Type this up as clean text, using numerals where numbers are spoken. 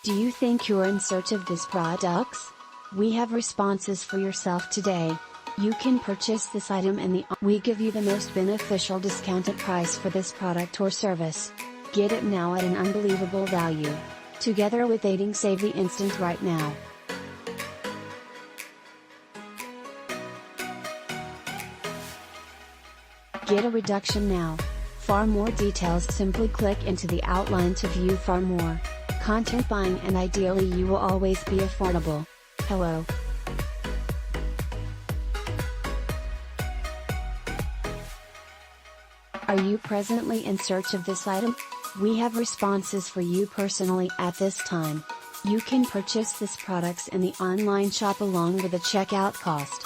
Do you think you're in search of these products? We have responses for yourself today. You can purchase this item and we give you the most beneficial discounted price for this product or service. Get it now at an unbelievable value. Together with Aiding Save the Instant right now. Get a reduction now. For more details, simply click into the outline to view far more content buying, and ideally you will always be affordable. Hello. Are you presently in search of this item? We have responses for you personally at this time. You can purchase this products in the online shop along with a checkout cost.